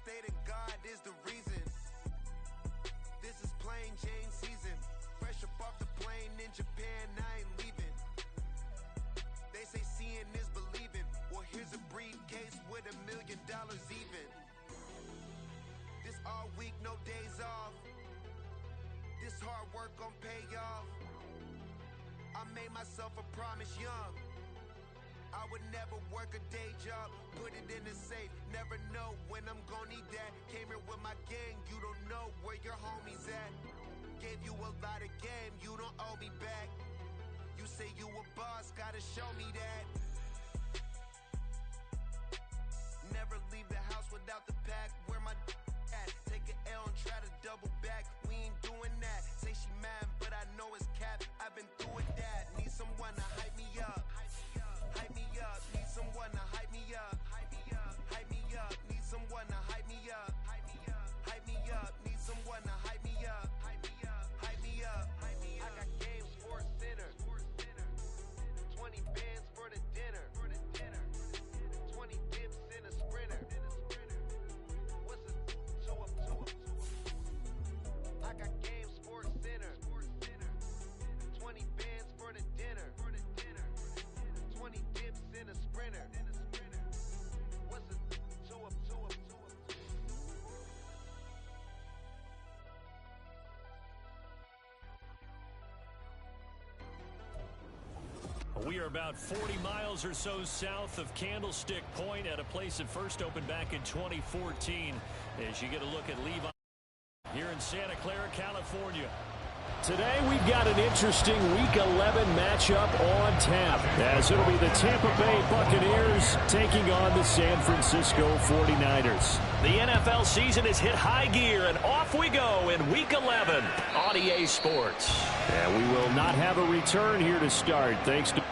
stating God is the reason. This is plain Jane season. Fresh up off the plane in Japan, I ain't leaving. They say seeing is believing. Well, here's a briefcase with $1 million even. This all week, no days off. This hard work gon' pay off. I made myself a promise young. I would never work a day job, put it in the safe. Never know when I'm gon' need that. Came here with my gang, you don't know where your homies at. Gave you a lot of game, you don't owe me back. You say you a boss, gotta show me that. Never leave the house without the pack. Where my at? Take an L and try to double back. We ain't doing that. Say she mad, but I know it's cap. I've been through with that. Need someone to hype me up. Hype me up. Need someone to hype me up. Hype me up. Hype me up. Need someone to hype me up. Hype me up. Hype me up. Need someone to hype me up. Hype me up. Hype me up. Hype me up. I got game sports center. 20 bands for the dinner. 20 dips in a sprinter. What's a 2 up, 2 up, 2 up? I got game sports center. 20 bands for the dinner. 20 dips in a sprinter. What's a 2 up, 2 up, 2 up, 2 up? We are about 40 miles or so south of Candlestick Point at a place that first opened back in 2014. As you get a look at Levi here in Santa Clara, California. Today we've got an interesting Week 11 matchup on tap, as it'll be the Tampa Bay Buccaneers taking on the San Francisco 49ers. The NFL season has hit high gear, and off we go in Week 11 on EA Sports. And we will not have a return here to start, thanks to...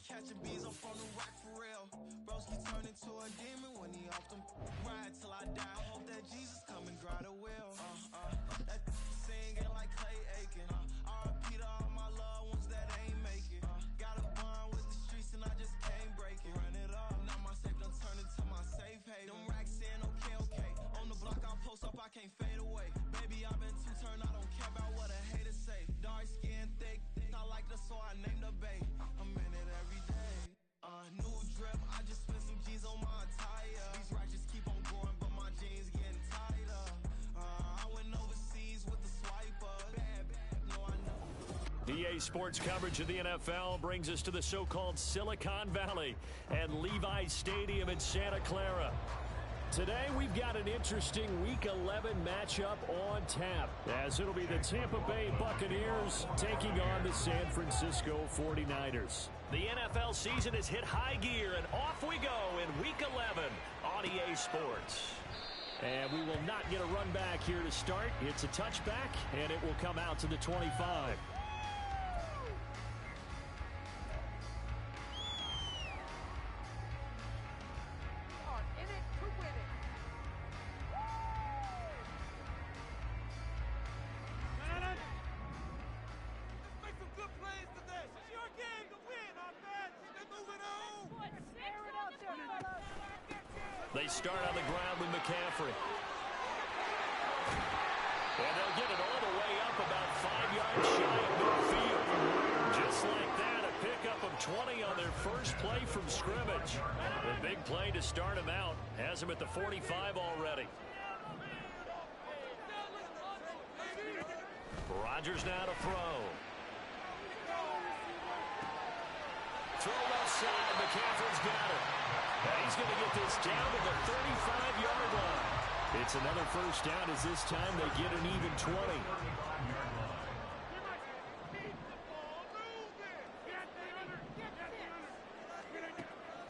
Catching bees, I'm from the rock for real. Broski turned into a demon when he off them. Ride till I die. I hope that Jesus come and grind a wheel. That singing like Clay Aiken. R.I.P. to all my loved ones that ain't make it. Got a bond with the streets and I just can't break it. Run it up, now my safe done turned into my safe haven. Them racks saying okay. On the block I post up, I can't fade away. Baby, I've been too turned, I don't care about what a hater say. Dark skin, thick, I like the so I named the bay. I'm in it every day. New drip, I just spent some G's on my attire. These righteous keep on going, but my jeans getting tighter. I went overseas with the swiper. Bad, no, I know. EA Sports coverage of the NFL brings us to the so-called Silicon Valley and Levi's Stadium in Santa Clara. Today we've got an interesting Week 11 matchup on tap, as it'll be the Tampa Bay Buccaneers taking on the San Francisco 49ers. The NFL season has hit high gear, and off we go in Week 11 on EA Sports. And we will not get a run back here to start. It's a touchback, and it will come out to the 25. Let's make some good plays today. It's your game to win, our fans. They start on the ground with McCaffrey. And they'll get it all the way up about 5 yards shy of midfield. Just like that, a pickup of 20 on their first play from scrimmage. A big play to start him out. Has him at the 45 already. Rodgers now to throw. Throw left side. McCaffrey's got it. And he's going to get this down to the 35-yard line. It's another first down as this time they get an even 20.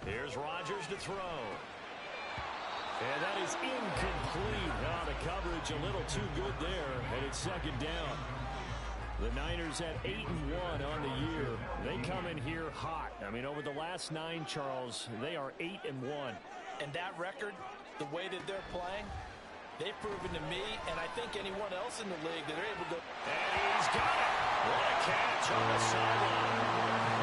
Here's Rodgers to throw. And that is incomplete. Oh, the coverage a little too good there, and it's second down. The Niners at 8-1 on the year. They come in here hot. I mean, over the last 9, Charles, they are 8-1. And that record, the way that they're playing, they've proven to me, and I think anyone else in the league, that they're able to. And he's got it. What a catch on the sideline.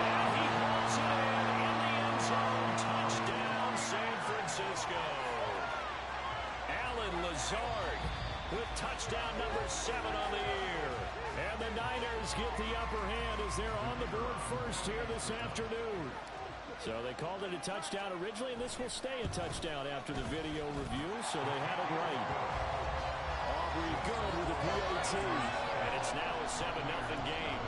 And he pulls it in the end zone. Touchdown, San Francisco. Alan Lazard with touchdown number 7 on the year. And the Niners get the upper hand as they're on the board first here this afternoon. So they called it a touchdown originally, and this will stay a touchdown after the video review, so they had it right. Aubrey good with a PAT, and it's now a 7-0 game.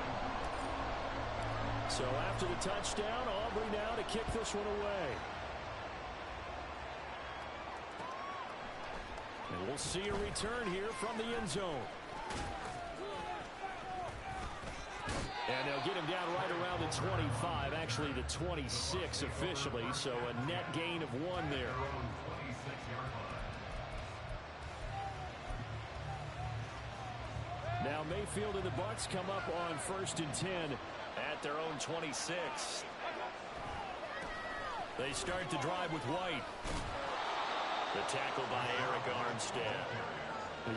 So after the touchdown, Aubrey now to kick this one away. And we'll see a return here from the end zone. And they'll get him down right around the 25, actually the 26 officially, so a net gain of 1 there. Now Mayfield and the Bucs come up on 1st and 10 at their own 26. They start the drive with White. The tackle by Eric Armstead.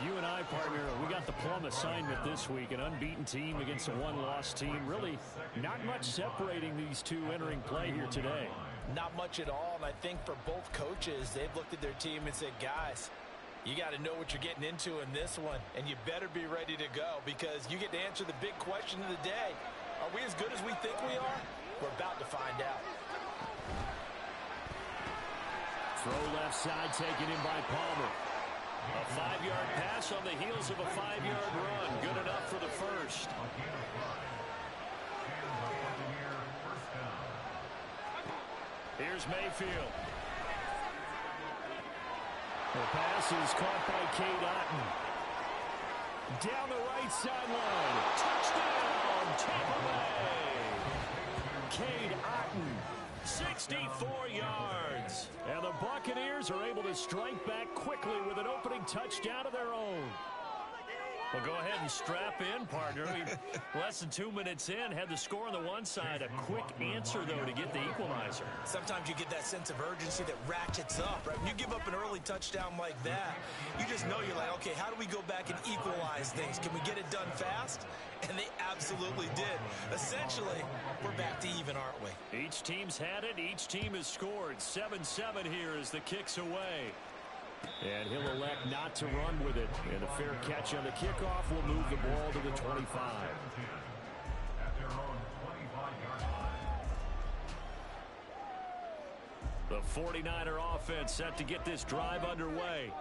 You and I, partner, we got the plum assignment this week. An unbeaten team against a one-loss team. Really not much separating these two entering play here today. Not much at all, and I think for both coaches, they've looked at their team and said, guys, you got to know what you're getting into in this one, and you better be ready to go because you get to answer the big question of the day. Are we as good as we think we are? We're about to find out. Throw left side taken in by Palmer. A 5-yard pass on the heels of a 5-yard run. Good enough for the first. Here's Mayfield. The pass is caught by Cade Otton. Down the right sideline. Touchdown, Tampa Bay. Cade Otton. 64 yards. And the Buccaneers are able to strike back quickly with an opening touchdown of their own. Well, go ahead and strap in, partner. Less than 2 minutes in, had the score on the one side. A quick answer, though, to get the equalizer. Sometimes you get that sense of urgency that ratchets up, right? When you give up an early touchdown like that, you just know you're like, okay, how do we go back and equalize things? Can we get it done fast? And they absolutely did. Essentially, we're back to even, aren't we? Each team's had it. Each team has scored. 7-7 here as the kick's away. And he'll elect not to run with it. And a fair catch on the kickoff will move the ball to the 25. The 49er offense set to get this drive underway.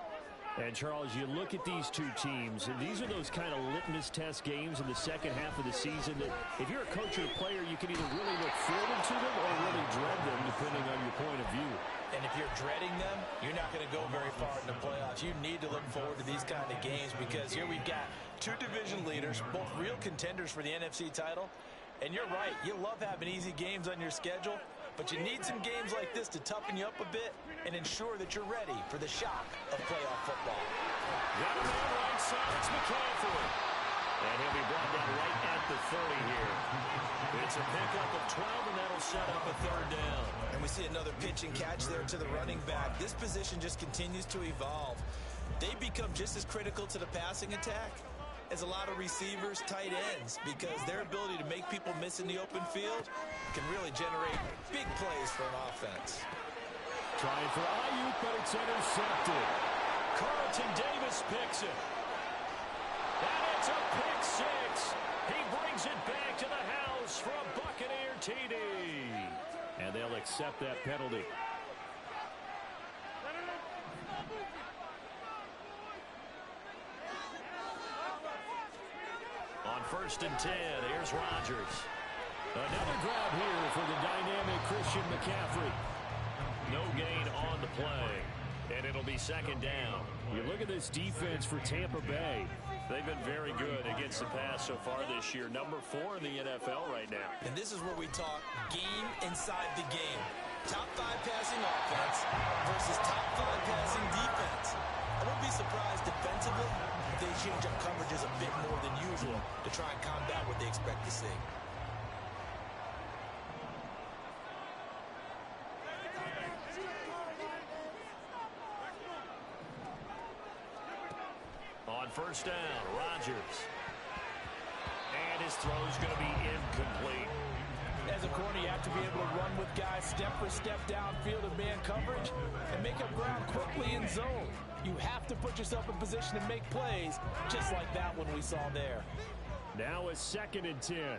And, Charles, you look at these two teams, and these are those kind of litmus test games in the second half of the season that if you're a coach or a player, you can either really look forward to them or really dread them, depending on your point of view. And if you're dreading them, you're not going to go very far in the playoffs. You need to look forward to these kind of games because here we've got two division leaders, both real contenders for the NFC title. And you're right, you love having easy games on your schedule, but you need some games like this to toughen you up a bit and ensure that you're ready for the shock of playoff football. Got him on right side, it's McCaffrey. And he'll be brought down right at the 30 here. It's a pickup of 12, and that'll set up a third down. And we see another pitch and catch there to the running back. This position just continues to evolve. They become just as critical to the passing attack as a lot of receivers, tight ends, because their ability to make people miss in the open field can really generate big plays for an offense. Trying for Ayuk, but it's intercepted. Carlton Davis picks it. And it's a pick six. He brings it back to the house for a Buccaneer TD. And they'll accept that penalty. On 1st and 10, here's Rodgers. Another grab here for the dynamic Christian McCaffrey. No gain on the play. And it'll be 2nd down. You look at this defense for Tampa Bay. They've been very good against the pass so far this year. Number 4 in the NFL right now. And this is where we talk game inside the game. Top 5 passing offense versus top 5 passing defense. I wouldn't be surprised defensively if they change up coverages a bit more than usual to try and combat what they expect to see. On 1st down, Rodgers. And his throw's going to be incomplete. As a corner, you have to be able to run with guys step for step downfield in man coverage and make up ground quickly in zone. You have to put yourself in position to make plays, just like that one we saw there. Now a 2nd and 10.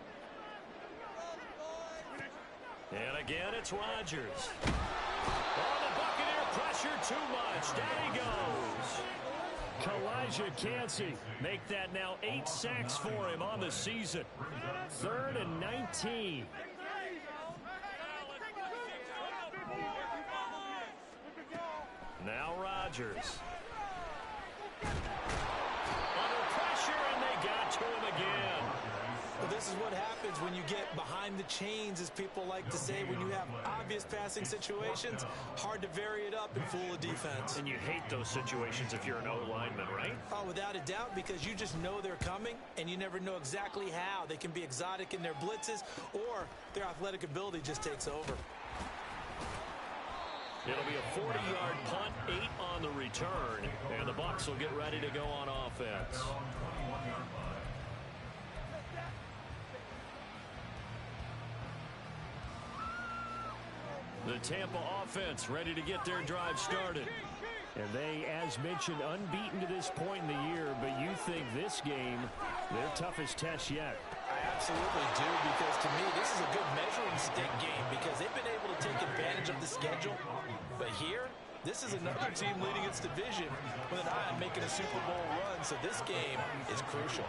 And again, it's Rodgers. Oh, the Buccaneer pressure too much. Down he goes. Kalijah Kancey. Make that now 8 sacks for him on the season. 3rd and 19. Now Rodgers. Under pressure, and they got to him again. Well, this is what happens when you get behind the chains, as people like to say. When you have obvious passing situations, hard to vary it up and fool a defense. And you hate those situations if you're an O-lineman, right? Oh, without a doubt, because you just know they're coming, and you never know exactly how. They can be exotic in their blitzes, or their athletic ability just takes over. It'll be a 40-yard punt, 8 on the return, and the Bucs will get ready to go on offense. The Tampa offense ready to get their drive started. And they, as mentioned, unbeaten to this point in the year, but you think this game, their toughest test yet. I absolutely do, because to me, this is a good measuring stick game because they've been able to take advantage of the schedule. But here, this is another team leading its division with an eye on making a Super Bowl run, so this game is crucial.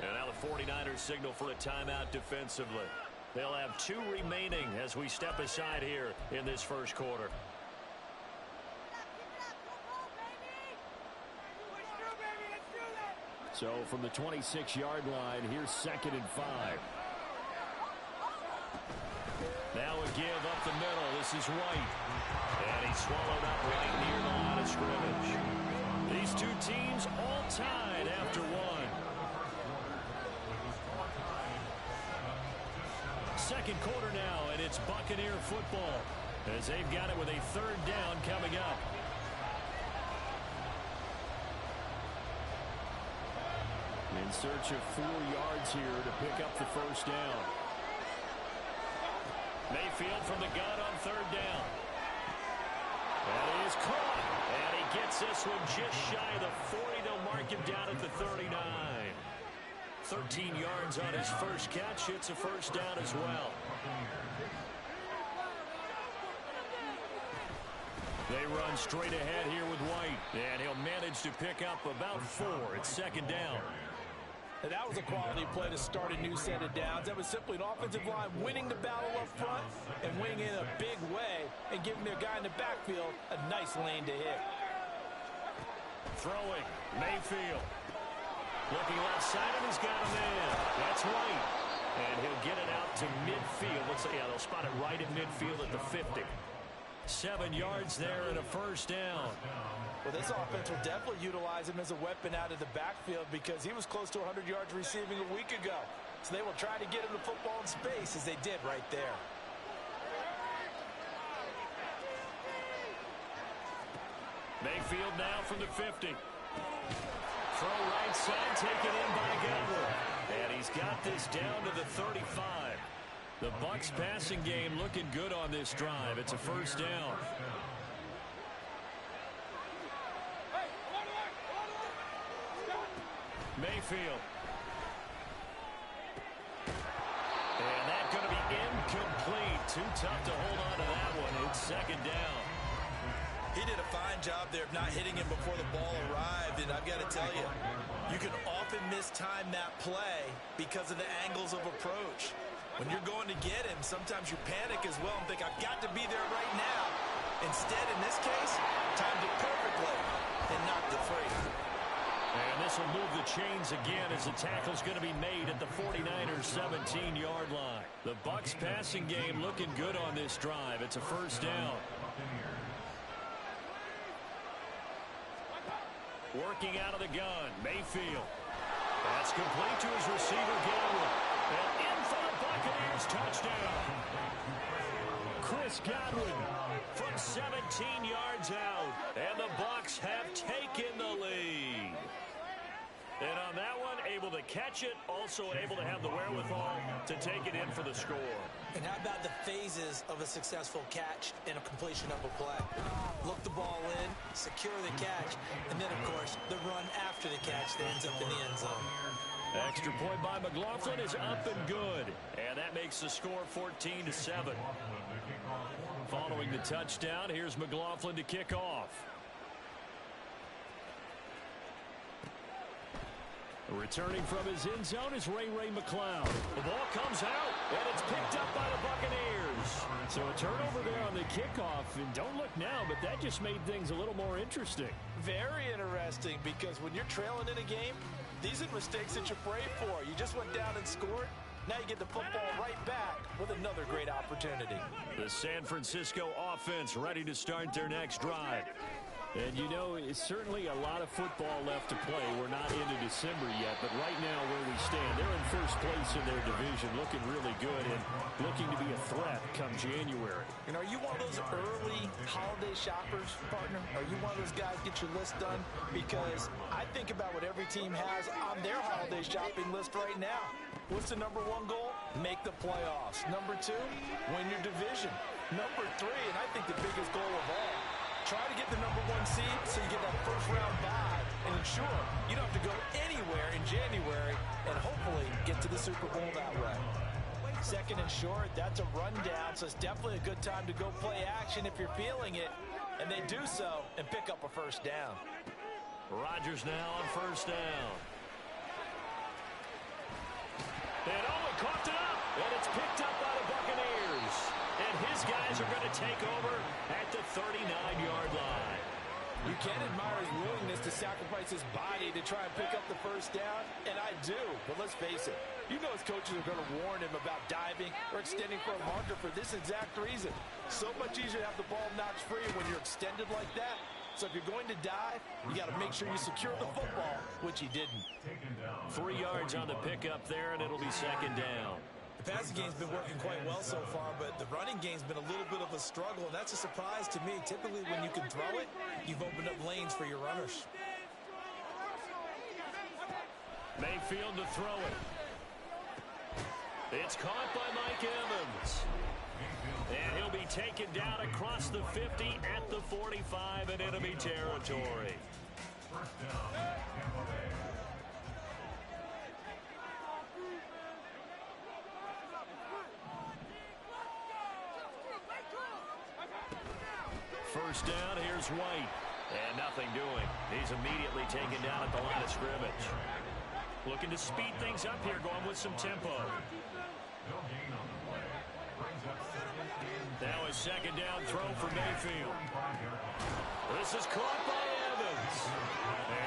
And now the 49ers signal for a timeout defensively. They'll have 2 remaining as we step aside here in this first quarter. So from the 26-yard line, here's 2nd and 5. Now a give up the middle. This is White. And he's swallowed up right near the line of scrimmage. These 2 teams all tied after 1. Second quarter now, and it's Buccaneer football as they've got it with a 3rd down coming up. In search of 4 yards here to pick up the 1st down. Mayfield from the gun on 3rd down. That is caught, and he gets this one just shy of the 40. They'll mark him down at the 39. 13 yards on his first catch. It's a 1st down as well. They run straight ahead here with White, and he'll manage to pick up about 4. It's 2nd down. And that was a quality play to start a new set of downs. That was simply an offensive line winning the battle up front and winning in a big way and giving their guy in the backfield a nice lane to hit. Throwing, Mayfield. Looking left side, and he's got a man. That's White. And he'll get it out to midfield. Looks like, yeah, they'll spot it right at midfield at the 50. 7 yards there and a 1st down. Well, this offense will definitely utilize him as a weapon out of the backfield because he was close to 100 yards receiving a week ago. So they will try to get him the football in space as they did right there. Mayfield now from the 50. Throw right side, taken in by Godwin. And he's got this down to the 35. The Bucs passing game looking good on this drive. It's a first down. Mayfield. And that's going to be incomplete. Too tough to hold on to that one. It's second down. He did a fine job there of not hitting him before the ball arrived, and I've got to tell you, you can often mistime that play because of the angles of approach. When you're going to get him, sometimes you panic as well and think, I've got to be there right now. Instead, in this case, timed it perfectly and knocked it free. And this will move the chains again as the tackle's going to be made at the 49ers 17-yard line. The Bucs passing game looking good on this drive. It's a first down. Working out of the gun, Mayfield. That's complete to his receiver, Godwin. And in for the Buccaneers, touchdown. Chris Godwin from 17 yards out. And the Bucs have taken the lead. And on that one, able to catch it, also able to have the wherewithal to take it in for the score. And how about the phases of a successful catch and a completion of a play? Look the ball in, secure the catch, and then, of course, the run after the catch that ends up in the end zone. Extra point by McLaughlin is up and good. And that makes the score 14-7. Following the touchdown, here's McLaughlin to kick off. Returning from his end zone is Ray McCloud. The ball comes out, and it's picked up by the Buccaneers. So a turnover there on the kickoff, and don't look now, but that just made things a little more interesting. Very interesting, because when you're trailing in a game, these are mistakes that you pray for. You just went down and scored. Now you get the football right back with another great opportunity. The San Francisco offense ready to start their next drive. And, you know, it's certainly a lot of football left to play. We're not into December yet, but right now where we stand, they're in first place in their division, looking really good and looking to be a threat come January. And are you one of those early holiday shoppers, partner? Are you one of those guys get your list done? Because I think about what every team has on their holiday shopping list right now. What's the number one goal? Make the playoffs. Number two, win your division. Number three, and I think the biggest goal of all, try to get the number one seed so you get that first round bye and ensure you don't have to go anywhere in January and hopefully get to the Super Bowl that way. Second and short, that's a rundown, so it's definitely a good time to go play action if you're feeling it, and they do so and pick up a first down. Rodgers now on first down. And Owen coughed it up, and it's picked up by the Buccaneers. And his guys are going to take over at the 39-yard line. You can admire his willingness to sacrifice his body to try and pick up the first down, and I do. But let's face it, you know his coaches are going to warn him about diving or extending for a marker for this exact reason. So much easier to have the ball knocked free when you're extended like that. So if you're going to dive, you got to make sure you secure the football, which he didn't. 3 yards on the pickup there, and it'll be second down. The passing game's been working quite well so far, but the running game's been a little bit of a struggle, and that's a surprise to me. Typically, when you can throw it, you've opened up lanes for your runners. Mayfield to throw it. It's caught by Mike Evans. And he'll be taken down across the 50 at the 45 in enemy territory. First down, here's White. And nothing doing. He's immediately taken down at the line of scrimmage. Looking to speed things up here, going with some tempo. Now a second down throw for Mayfield. This is caught by Evans.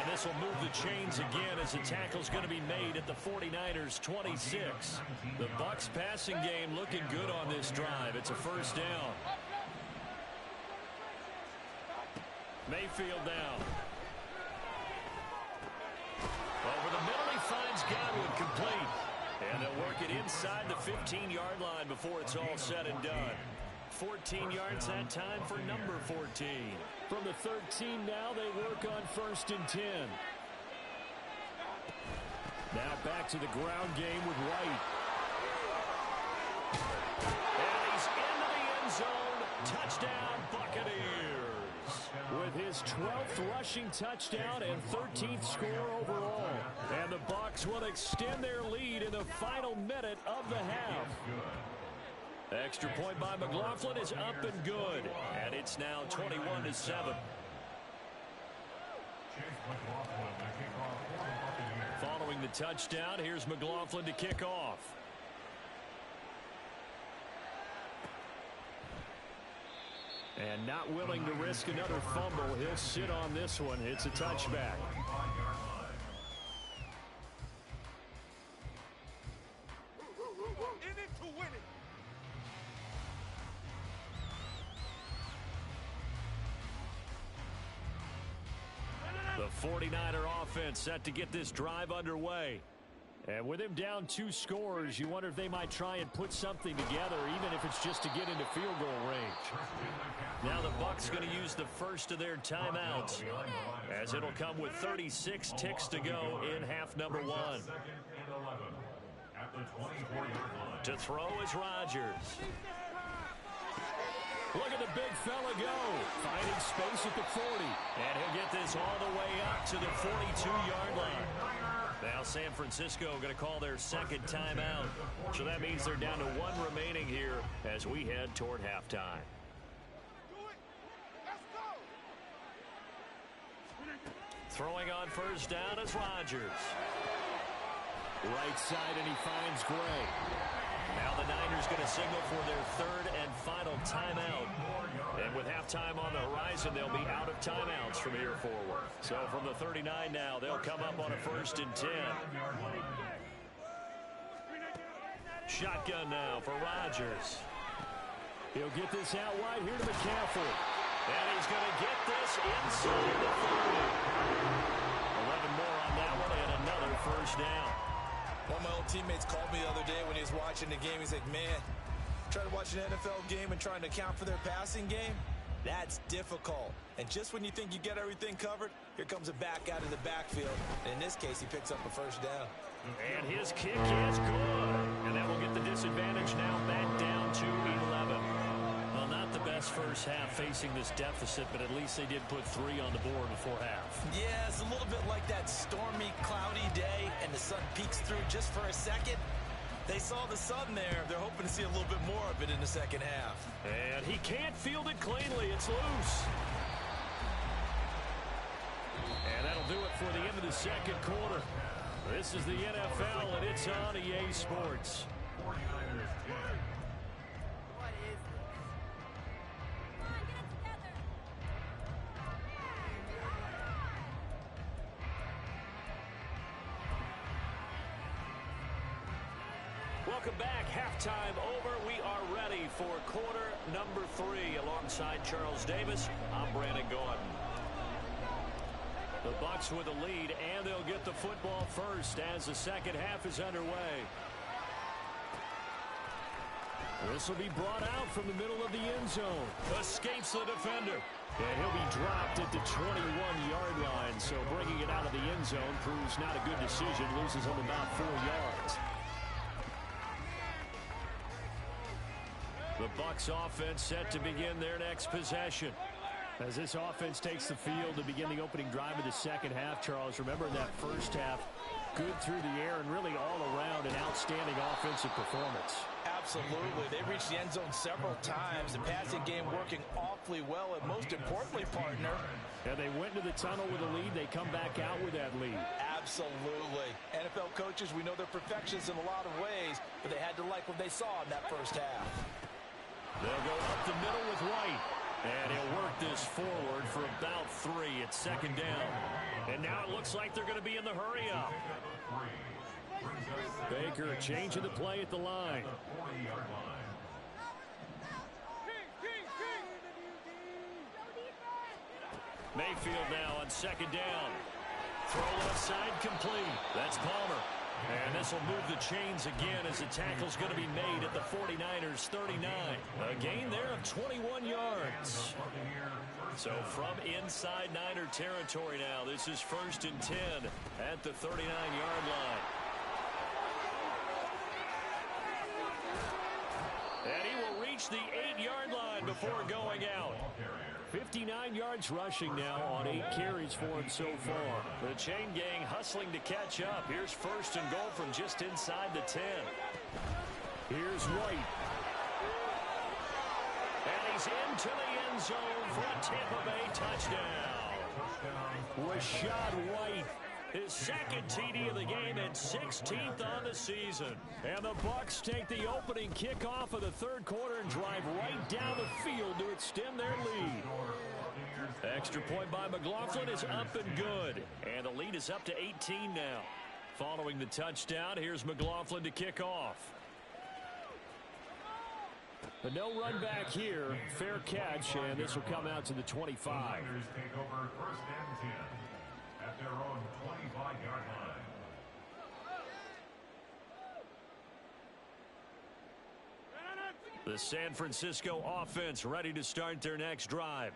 And this will move the chains again as the tackle's going to be made at the 49ers 26. The Bucs passing game looking good on this drive. It's a first down. Mayfield down. Over the middle, he finds Godwin complete. And they'll work it inside the 15-yard line before it's all said and done. 14 yards that time for number 14. From the 13 now, they work on first and 10. Now back to the ground game with White. end zone. Touchdown, Buccaneers. With his 12th rushing touchdown and 13th score overall. And the Bucs will extend their lead in the final minute of the half. Extra point by McLaughlin is up and good. And it's now 21-7. Following the touchdown, here's McLaughlin to kick off. And not willing to risk another fumble, he'll sit on this one. It's a touchback. In it to win it. The 49er offense set to get this drive underway. And with him down 2 scores, you wonder if they might try and put something together, even if it's just to get into field goal range. Now the Bucs going to use the first of their timeouts, as it'll come with 36 ticks to go in half number 1. To throw is Rodgers. Look at the big fella go. Finding space at the 40. And he'll get this all the way up to the 42-yard line. Now San Francisco going to call their second timeout. So that means they're down to 1 remaining here as we head toward halftime. Throwing on first down is Rodgers. Right side, and he finds Gray. Now the Niners going to signal for their third and final timeout. And with halftime on the horizon, they'll be out of timeouts from here forward. So from the 39 now, they'll come up on a 1st and 10. Shotgun now for Rodgers. He'll get this out wide here to McCaffrey. And he's going to get this inside the 30. 11 more on that one and another first down. One of my old teammates called me the other day when he was watching the game. He's like, man, trying to watch an NFL game and trying to account for their passing game, that's difficult. And just when you think you get everything covered, here comes a back out of the backfield. And in this case, he picks up a first down. And his kick is good. And that will get the disadvantage now back down to 11. Well, not the best first half facing this deficit, but at least they did put 3 on the board before half. Yeah, it's a little bit like that stormy, cloudy day, and the sun peeks through just for a second. They saw the sun there. They're hoping to see a little bit more of it in the second half. And he can't field it cleanly. It's loose. And that'll do it for the end of the second quarter. This is the NFL, and it's on EA Sports. Welcome back. Halftime over. We are ready for quarter number 3. Alongside Charles Davis, I'm Brandon Gordon. The Bucs with a lead, and they'll get the football first as the second half is underway. This will be brought out from the middle of the end zone. Escapes the defender. And he'll be dropped at the 21-yard line, so bringing it out of the end zone proves not a good decision. Loses him about 4 yards. The Bucs offense set to begin their next possession. As this offense takes the field to begin the opening drive of the second half, Charles, remember that first half, good through the air and really all around an outstanding offensive performance. Absolutely. They reached the end zone several times. The passing game working awfully well, and most importantly, partner. And they went to the tunnel with a lead. They come back out with that lead. Absolutely. NFL coaches, we know they're perfectionists in a lot of ways, but they had to like what they saw in that first half. They'll go up the middle with White. And he'll work this forward for about 3. It's second down. And now it looks like they're going to be in the hurry up. Baker changing the play at the line. Mayfield now on second down. Throw left side complete. That's Palmer. And this will move the chains again as the tackle's going to be made at the 49ers 39. A gain there of 21 yards. So from inside Niner territory now, this is 1st and 10 at the 39-yard line. And he will reach reach the 8-yard line before going out. 59 yards rushing now on 8 carries for him so far. The chain gang hustling to catch up. Here's first and goal from just inside the 10. Here's White. And he's into the end zone for a Tampa Bay touchdown. Rashad White. His second TD of the game and 16th on the season. And the Bucs take the opening kickoff of the third quarter and drive right down the field to extend their lead. Extra point by McLaughlin is up and good. And the lead is up to 18 now. Following the touchdown, here's McLaughlin to kick off. But no run back here. Fair catch, and this will come out to the 25. Take over first and 10 at their own 25-yard line. The San Francisco offense ready to start their next drive.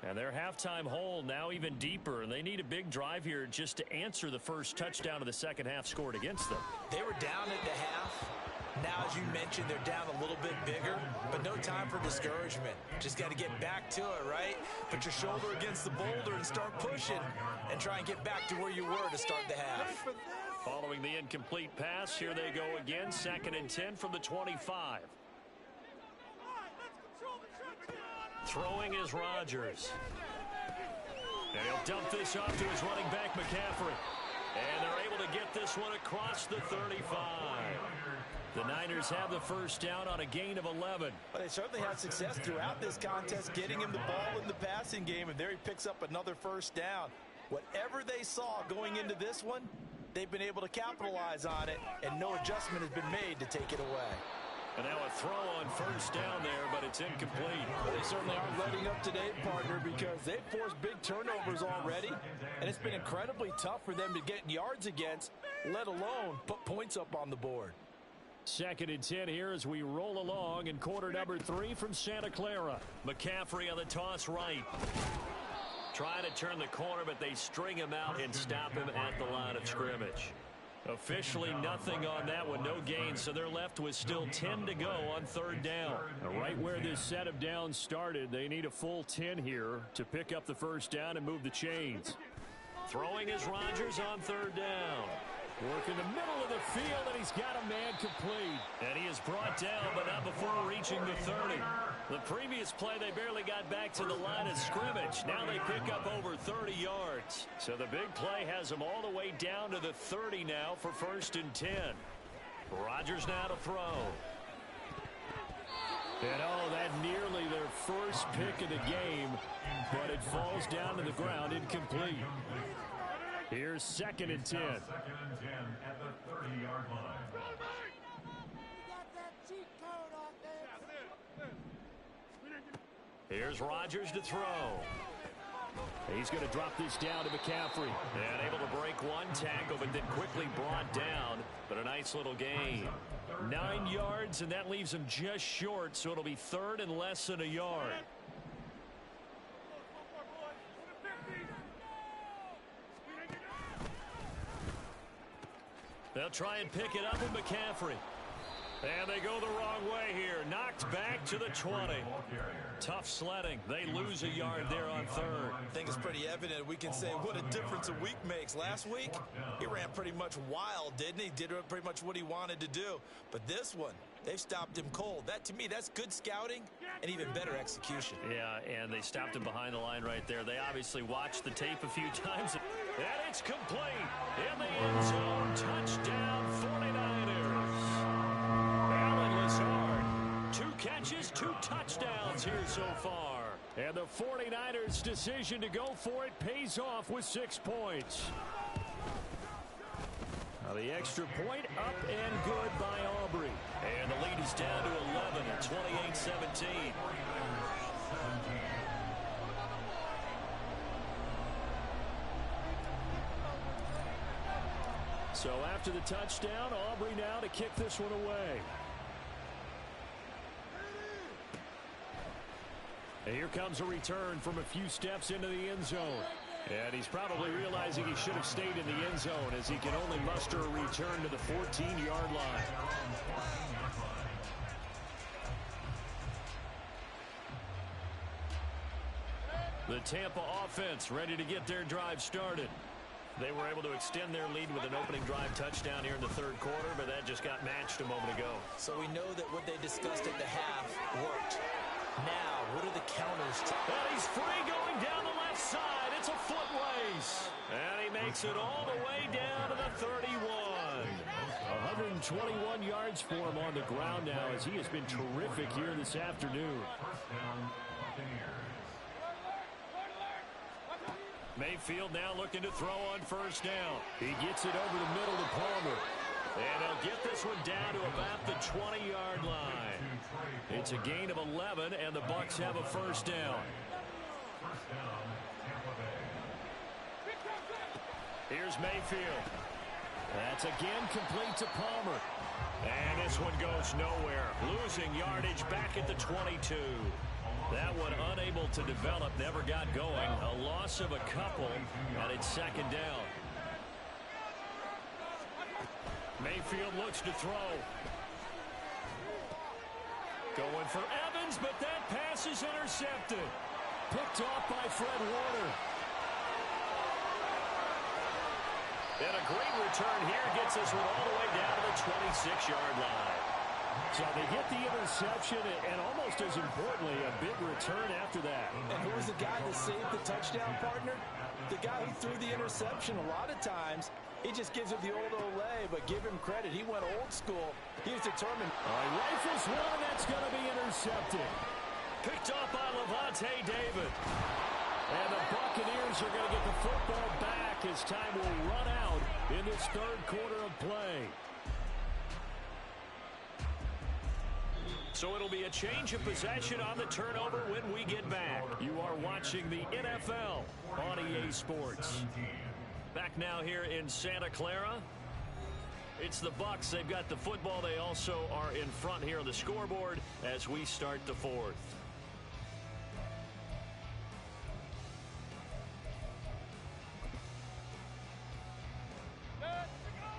And their halftime hole now even deeper, and they need a big drive here just to answer the first touchdown of the second half scored against them. They were down at the half. Now, as you mentioned, they're down a little bit bigger, but no time for discouragement. Just got to get back to it, right? Put your shoulder against the boulder and start pushing and try and get back to where you were to start the half. Following the incomplete pass, here they go again, 2nd and 10 from the 25. Throwing is Rodgers. And he'll dump this off to his running back, McCaffrey. And they're able to get this one across the 35. The Niners have the first down on a gain of 11. Well, they certainly had success throughout this contest, getting him the ball in the passing game, and there he picks up another first down. Whatever they saw going into this one, they've been able to capitalize on it, and no adjustment has been made to take it away. And now a throw on first down there, but it's incomplete. Well, they certainly aren't letting up today, partner, because they've forced big turnovers already, and it's been incredibly tough for them to get yards against, let alone put points up on the board. 2nd and 10 here as we roll along in quarter number 3 from Santa Clara. McCaffrey on the toss right. Trying to turn the corner, but they string him out and stop him at the line of scrimmage. Officially nothing on that one, no gain, so they're left with still 10 to go on 3rd down. Right where this set of downs started, they need a full 10 here to pick up the first down and move the chains. Throwing is Rodgers on 3rd down. Work in the middle of the field, and he's got a man complete. And he is brought down, but not before reaching the 30. The previous play, they barely got back to the line of scrimmage. Now they pick up over 30 yards. So the big play has them all the way down to the 30 now for 1st and 10. Rodgers now to throw. And that nearly their first pick of the game, but it falls down to the ground incomplete. Here's 2nd and 10. 2nd and 10 at the 30-yard line. Here's Rodgers to throw. He's going to drop this down to McCaffrey. And able to break one tackle, but then quickly brought down. But a nice little gain. 9 yards, and that leaves him just short, so it'll be 3rd and less than a yard. They'll try and pick it up with McCaffrey. And they go the wrong way here. Knocked back to the 20. Tough sledding. They lose a yard there on 3rd. I think it's pretty evident. We can say what a difference a week makes. Last week, he ran pretty much wild, didn't he? Did pretty much what he wanted to do. But this one, they've stopped him cold. That, to me, that's good scouting and even better execution. Yeah, and they stopped him behind the line right there. They obviously watched the tape a few times. And it's complete. In the end zone. Touchdown, 49ers. Alan Lazard. 2 catches, 2 touchdowns here so far. And the 49ers' decision to go for it pays off with 6 points. Now the extra point up and good by Aubrey. And the lead is down to 11 at 28-17. So after the touchdown, Aubrey now to kick this one away. And here comes a return from a few steps into the end zone. And he's probably realizing he should have stayed in the end zone as he can only muster a return to the 14-yard line. The Tampa offense ready to get their drive started. They were able to extend their lead with an opening drive touchdown here in the third quarter, but that just got matched a moment ago. So we know that what they discussed at the half worked. Now, what are the counters? And he's free going down the left side. It's a foot race. And he makes it all the way down to the 31. 121 yards for him on the ground now as he has been terrific here this afternoon. Mayfield now looking to throw on first down. He gets it over the middle to Palmer. And he'll get this one down to about the 20-yard line. It's a gain of 11, and the Bucs have a first down. Here's Mayfield. That's again complete to Palmer. And this one goes nowhere. Losing yardage back at the 22. That one unable to develop, never got going. A loss of a couple, and it's second down. Mayfield looks to throw. Going for Evans, but that pass is intercepted. Picked off by Fred Warner. And a great return here gets this one all the way down to the 26-yard line. So they get the interception, and almost as importantly, a big return after that. And who was the guy that saved the touchdown, partner? The guy who threw the interception. A lot of times, he just gives it the old Olay, but give him credit. He went old school. He was determined. Rifles one, that's going to be intercepted. Picked off by Levante David. And the Buccaneers are going to get the football back as time will run out in this third quarter of play. So it'll be a change of possession on the turnover when we get back. You are watching the NFL on EA Sports. Back now here in Santa Clara. It's the Bucs. They've got the football. They also are in front here on the scoreboard as we start the fourth.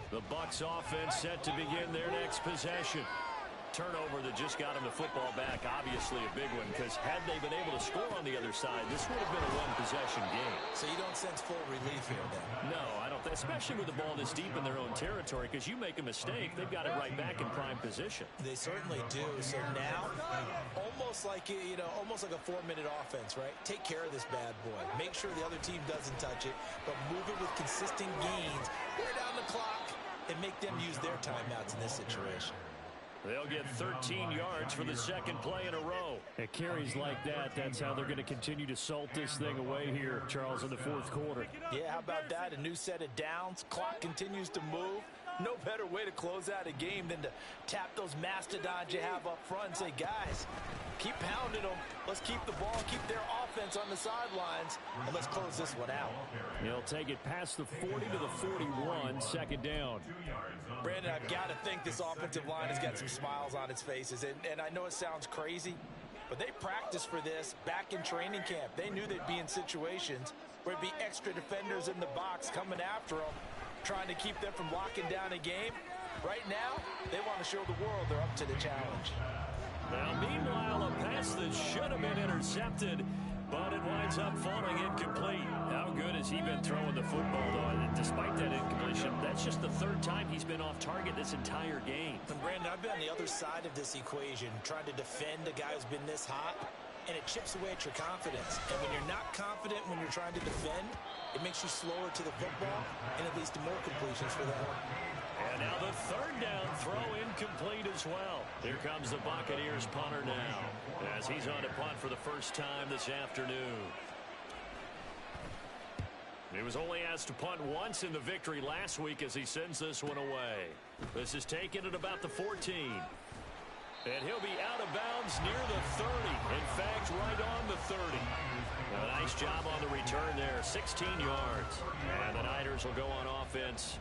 The Bucs offense set to begin their next possession. Turnover that just got him the football back, obviously a big one, because had they been able to score on the other side, this would have been a one-possession game. So you don't sense full relief here, then? No, I don't, especially with the ball this deep in their own territory, because you make a mistake, they've got it right back in prime position. They certainly do. So now, almost like almost like a 4-minute offense, right? Take care of this bad boy. Make sure the other team doesn't touch it, but move it with consistent gains. Wear down the clock and make them use their timeouts in this situation. They'll get 13 yards for the second play in a row. At carries like that, that's how they're going to continue to salt this thing away here, Charles, in the fourth quarter. Yeah, how about that? A new set of downs. Clock continues to move. No better way to close out a game than to tap those mastodons you have up front and say, guys, keep pounding them. Let's keep the ball, keep their offense on the sidelines, and let's close this one out. He'll take it past the 40 to the 41, second down. Brandon, I've got to think this offensive line has got some smiles on its faces, and I know it sounds crazy, but they practiced for this back in training camp. They knew they'd be in situations where it'd be extra defenders in the box coming after them, trying to keep them from locking down a game. Right now, they want to show the world they're up to the challenge. Now, meanwhile, a pass that should have been intercepted, but it winds up falling incomplete. How good has he been throwing the football, though? And despite that incompletion, that's just the third time he's been off target this entire game. And Brandon, I've been on the other side of this equation, trying to defend a guy who's been this hot, and it chips away at your confidence. And when you're not confident when you're trying to defend, it makes you slower to the football, and it leads to more completions for them. And now the third down throw incomplete as well. Here comes the Buccaneers punter now, as he's on to punt for the first time this afternoon. He was only asked to punt once in the victory last week as he sends this one away. This is taken at about the 14. And he'll be out of bounds near the 30. In fact, right on the 30. A nice job on the return there, 16 yards. And the Niners will go on offense,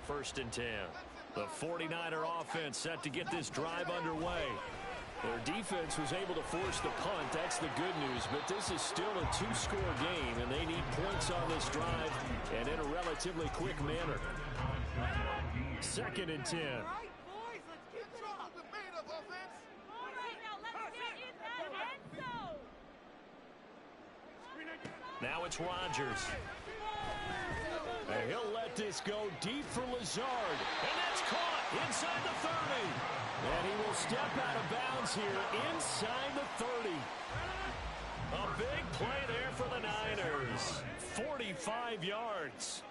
1st and 10. The 49er offense set to get this drive underway. Their defense was able to force the punt. That's the good news. But this is still a 2-score game, and they need points on this drive and in a relatively quick manner. 2nd and 10. Now it's Rodgers. And he'll let this go deep for Lazard. And that's caught inside the 30. And he will step out of bounds here inside the 30. A big play there for the Niners. 45 yards.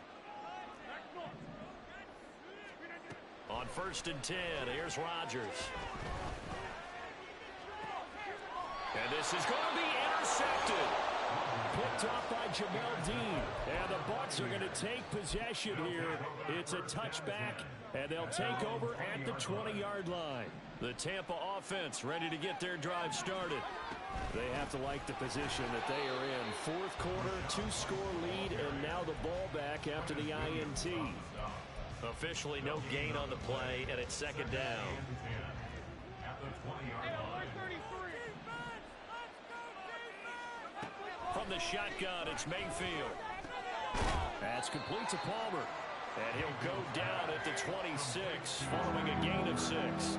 On 1st and 10, here's Rodgers. And this is going to be intercepted. Picked off by Jamel Dean. And the Bucs are going to take possession here. It's a touchback, and they'll take over at the 20-yard line. The Tampa offense ready to get their drive started. They have to like the position that they are in. Fourth quarter, 2-score lead, and now the ball back after the INT. Officially no gain on the play, and it's 2nd down. From the shotgun, it's Mayfield. That's complete to Palmer. And he'll go down at the 26, following a gain of 6.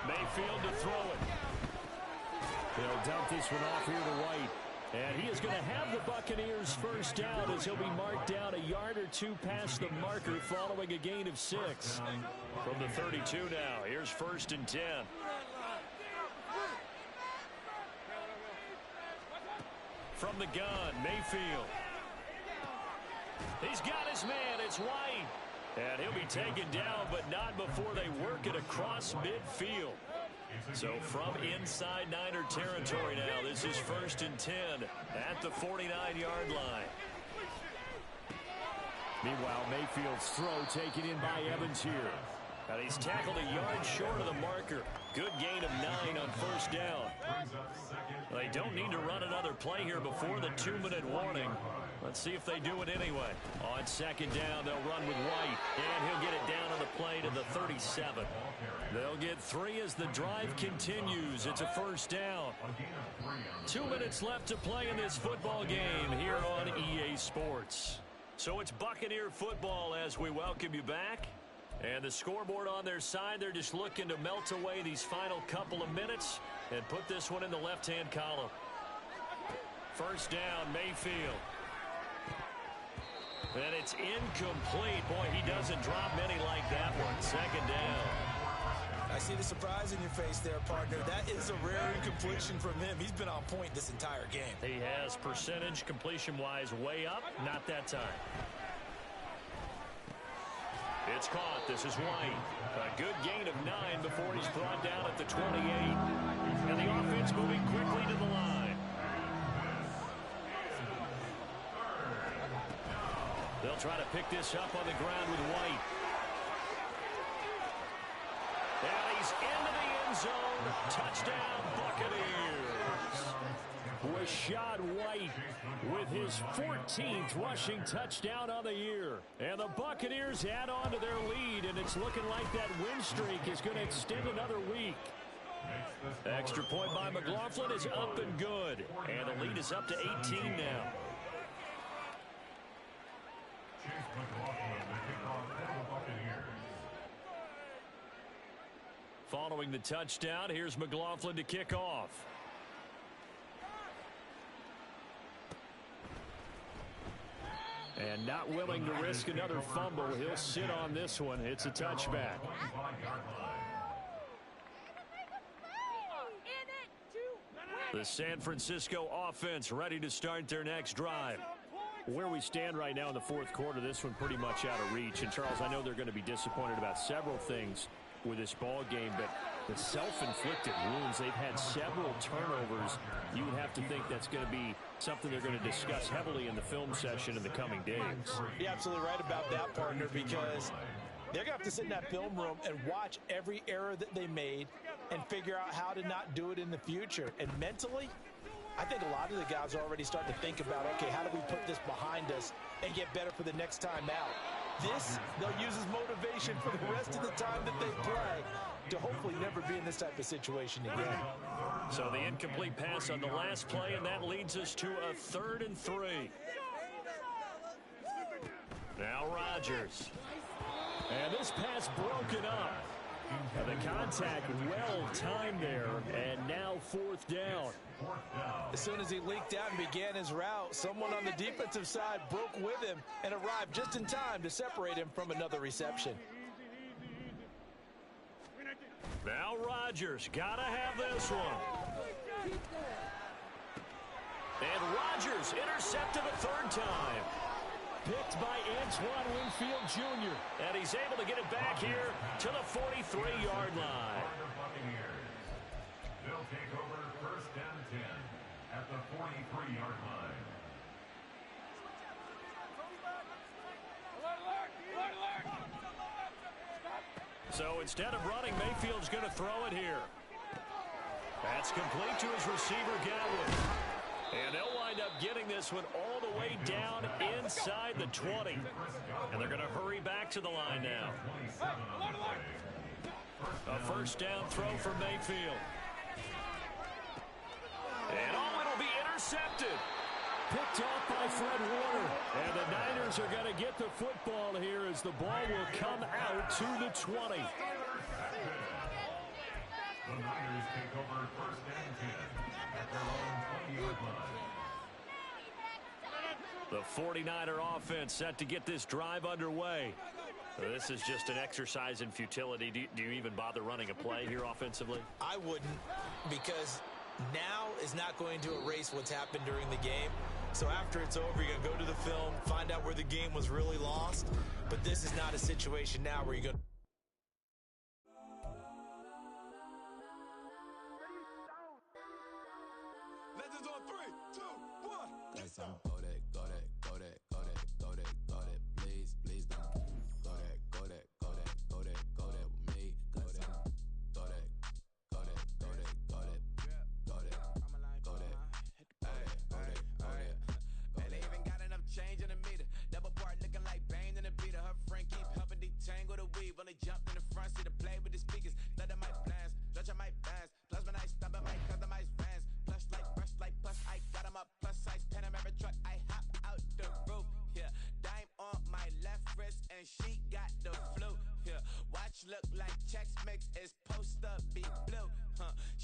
Mayfield to throw it. They'll dump this one off here to White. And he is going to have the Buccaneers first down as he'll be marked down a yard or two past the marker following a gain of 6. From the 32 now, here's 1st and 10. From the gun, Mayfield. He's got his man, it's White. And he'll be taken down, but not before they work it across midfield. So from inside Niner territory now, this is 1st and 10 at the 49-yard line. Meanwhile, Mayfield's throw taken in by Evans here. And he's tackled a yard short of the marker. Good gain of 9 on 1st down. They don't need to run another play here before the 2-minute warning. Let's see if they do it anyway. On 2nd down, they'll run with White. And he'll get it down on the play to the 37. They'll get 3 as the drive continues. It's a 1st down. 2 minutes left to play in this football game here on EA Sports. So it's Buccaneer football as we welcome you back. And the scoreboard on their side, they're just looking to melt away these final couple of minutes and put this one in the left-hand column. 1st down, Mayfield. And it's incomplete. Boy, he doesn't drop many like that one. 2nd down. I see the surprise in your face there, partner. That is a rare incompletion from him. He's been on point this entire game. He has percentage completion-wise way up. Not that time. It's caught. This is White. A good gain of 9 before he's brought down at the 28. And the offense moving quickly to the line. They'll try to pick this up on the ground with White. And he's into the end zone. Touchdown, Buccaneers. Rashad White with his 14th rushing touchdown on the year. And the Buccaneers add on to their lead, and it's looking like that win streak is going to extend another week. Extra point by McLaughlin is up and good. And the lead is up to 18 now. Following the touchdown, here's McLaughlin to kick off. And not willing to risk another fumble. He'll sit on this one. It's a touchback. The San Francisco offense ready to start their next drive. Where we stand right now in the fourth quarter, this one pretty much out of reach. And, Charles, I know they're going to be disappointed about several things with this ball game, but the self-inflicted wounds, they've had several turnovers. You would have to think that's going to be something they're going to discuss heavily in the film session in the coming days. You're absolutely right about that, partner, because they're going to have to sit in that film room and watch every error that they made and figure out how to not do it in the future. And mentally, I think a lot of the guys are already starting to think about, okay, how do we put this behind us and get better for the next time out? This, they'll use as motivation for the rest of the time that they play to hopefully never be in this type of situation again. So the incomplete pass on the last play, and that leads us to a 3rd and 3. Now Rodgers. And this pass broken up. The contact well timed there, and now fourth down. As soon as he leaked out and began his route, someone on the defensive side broke with him and arrived just in time to separate him from another reception. Now Rodgers, gotta have this one. And Rodgers intercepted a third time. Picked by Antoine Winfield Jr. And he's able to get it back here to the 43-yard line. They'll take over first and 10 at the 43-yard line. So instead of running, Mayfield's going to throw it here. That's complete to his receiver, Godwin. And they'll wind up getting this one all the way down inside the 20. And they're going to hurry back to the line now. A first down throw for Mayfield. And it'll be intercepted. Picked off by Fred Warner. And the Niners are going to get the football here as the ball will come out to the 20. The Niners take over first and 10 at their own 20-yard line. The 49er offense set to get this drive underway. This is just an exercise in futility. Do you even bother running a play here offensively? I wouldn't, because now is not going to erase what's happened during the game. So after it's over, you're going to go to the film, find out where the game was really lost. But this is not a situation now where you're going to... Legends on 3, 2, 1. That's on Kodak, Kodak, Kodak, Kodak, Kodak, Kodak. Please, please don't. Kodak, Kodak, Kodak, Kodak, Kodak with me. Kodak, Kodak, Kodak, Kodak, Kodak, Kodak, Kodak, Kodak, Kodak. Man, they even got enough change in the meter. Double part looking like Bane in the beater. Her friend keep helping detangle the weave. Only jumped in the front seat to play with the speakers. Let my plans, stretch on my fans. Plus when I stop at my customized vans. Plush like brush like plus I got 'em up plus size Panamera truck. I hop out the roof. Yeah, dime on my left wrist and she got the flu. Yeah, watch look like Chex Mix is supposed to be blue.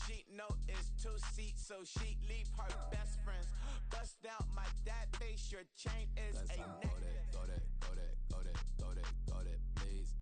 She know it's 2 seats, so she leave her best friends. Bust out my dad face. Your chain is That's a on neck. Kodak, Kodak.